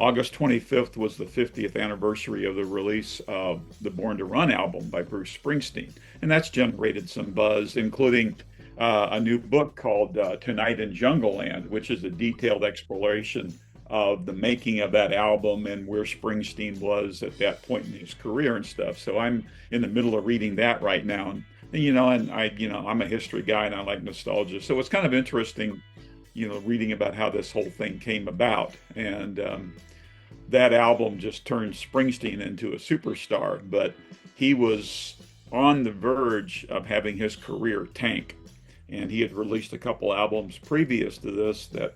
August 25th was the 50th anniversary of the release of the Born to Run album by Bruce Springsteen. And that's generated some buzz, including a new book called Tonight in Jungleland, which is a detailed exploration of the making of that album and where Springsteen was at that point in his career and stuff. So I'm in the middle of reading that right now. And I'm a history guy and I like nostalgia. So it's kind of interesting, reading about how this whole thing came about. And that album just turned Springsteen into a superstar, but he was on the verge of having his career tank. And he had released a couple albums previous to this that,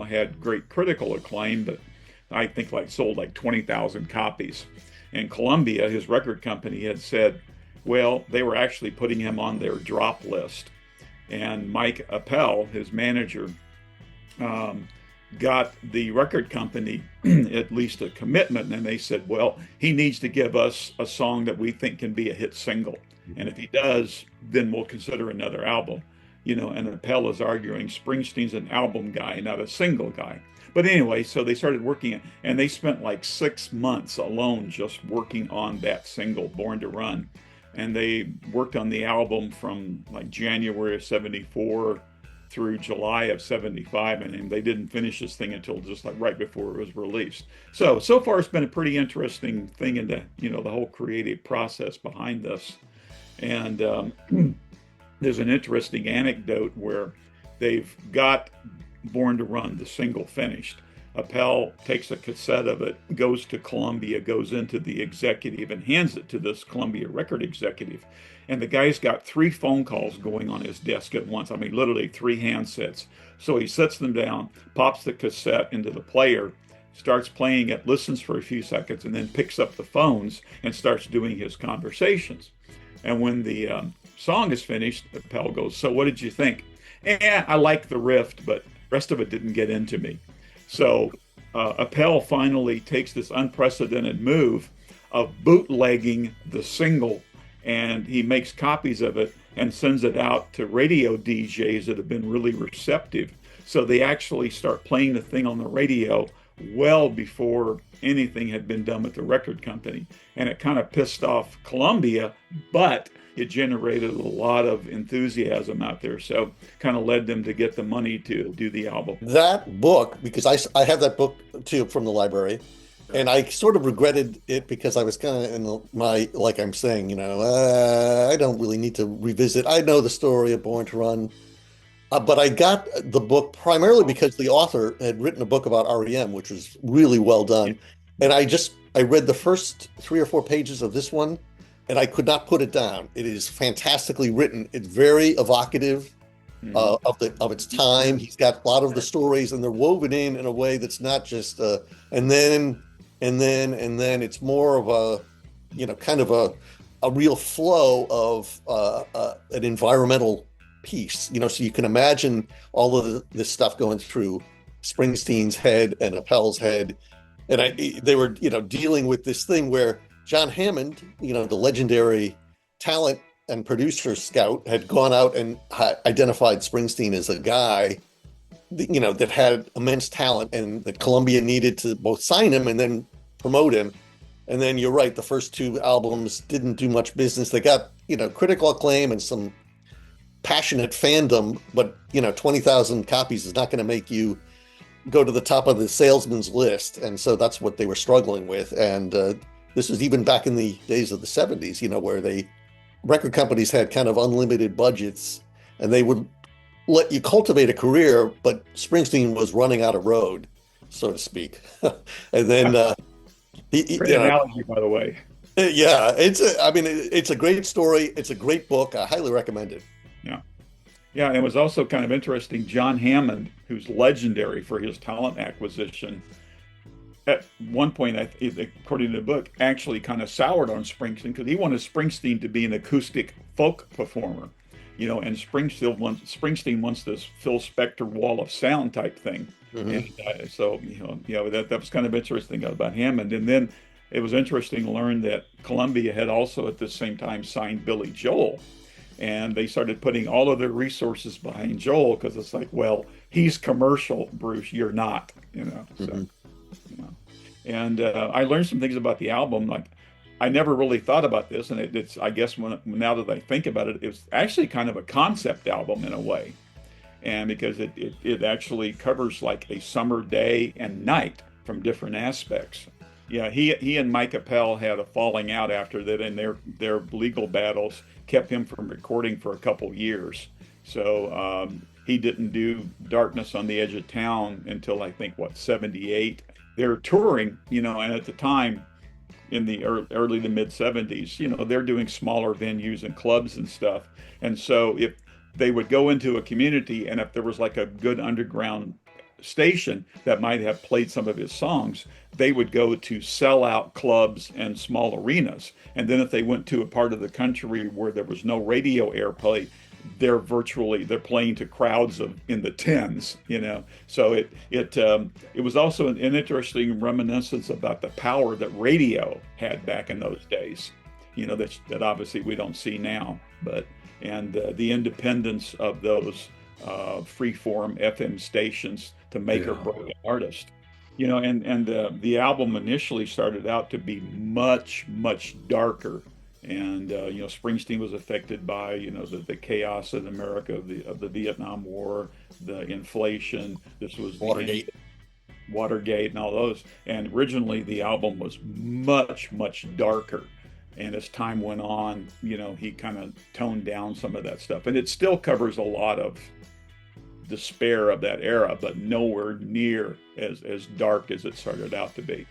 had great critical acclaim, but I think sold 20,000 copies. And Columbia, his record company, had said, well, they were actually putting him on their drop list. And Mike Appel, his manager, got the record company at least a commitment. And they said, well, he needs to give us a song that we think can be a hit single. And if he does, then we'll consider another album. And Appel is arguing Springsteen's an album guy, not a single guy. But anyway, so they started working, and they spent 6 months alone just working on that single, Born to Run. And they worked on the album from January of 74 through July of 75, and they didn't finish this thing until just right before it was released. So far it's been a pretty interesting thing in the whole creative process behind this. And there's an interesting anecdote where they've got Born to Run, the single, finished. Appel takes a cassette of it, goes to Columbia, goes into the executive and hands it to this Columbia record executive. And the guy's got 3 phone calls going on his desk at once. I mean, literally 3 handsets. So he sets them down, pops the cassette into the player, starts playing it, listens for a few seconds, and then picks up the phones and starts doing his conversations. And when the song is finished, Appel goes, so what did you think? I like the riff, but the rest of it didn't get into me. So Appel finally takes this unprecedented move of bootlegging the single, and he makes copies of it and sends it out to radio DJs that have been really receptive. So they actually start playing the thing on the radio well before anything had been done with the record company. And it kind of pissed off Columbia, but it generated a lot of enthusiasm out there. So kind of led them to get the money to do the album. That book, because I have that book too from the library, and I sort of regretted it because I was kind of in like I'm saying, I don't really need to revisit. I know the story of Born to Run, but I got the book primarily because the author had written a book about REM, which was really well done. And I read the first 3 or 4 pages of this one, and I could not put it down. It is fantastically written. It's very evocative of its time. He's got a lot of the stories, and they're woven in a way that's not just and then it's more of a kind of a real flow of an environmental piece. So you can imagine all of this stuff going through Springsteen's head and Appel's head, and they were dealing with this thing where John Hammond, the legendary talent and producer scout, had gone out and identified Springsteen as a guy, that had immense talent, and that Columbia needed to both sign him and then promote him. And then you're right, the first 2 albums didn't do much business. They got, critical acclaim and some passionate fandom, but 20,000 copies is not going to make you go to the top of the salesman's list. And so that's what they were struggling with. And this was even back in the days of the 70s, where record companies had kind of unlimited budgets, and they would let you cultivate a career, but Springsteen was running out of road, so to speak. And then Great analogy, by the way. Yeah, it's a great story. It's a great book. I highly recommend it. Yeah, and it was also kind of interesting. John Hammond, who's legendary for his talent acquisition, at one point, according to the book, actually kind of soured on Springsteen because he wanted Springsteen to be an acoustic folk performer, and Springsteen wants this Phil Spector wall of sound type thing. Mm-hmm. And so, that was kind of interesting about Hammond. And then it was interesting to learn that Columbia had also at the same time signed Billy Joel. And they started putting all of their resources behind Joel because it's like, well, he's commercial, Bruce, you're not, So, And I learned some things about the album. Like I never really thought about this, and it's I guess now that I think about it, it's actually kind of a concept album in a way, and because it actually covers like a summer day and night from different aspects. Yeah, he and Mike Appel had a falling out after that, and their legal battles kept him from recording for a couple years. So he didn't do Darkness on the Edge of Town until I think what, 78. They're touring, and at the time in the early to mid 70s, they're doing smaller venues and clubs and stuff. And so if they would go into a community, and if there was like a good underground station that might have played some of his songs, they would go to sell out clubs and small arenas. And then if they went to a part of the country where there was no radio airplay, they're playing to crowds of in the tens. So it was also an interesting reminiscence about the power that radio had back in those days. That obviously we don't see now, but and the independence of those freeform FM stations to make or break an artist. And the album initially started out to be much, much darker. And Springsteen was affected by the chaos in America of the Vietnam War, the inflation. This was Watergate, and all those. And originally the album was much, much darker. And as time went on, he kind of toned down some of that stuff. And it still covers a lot of despair of that era, but nowhere near as dark as it started out to be.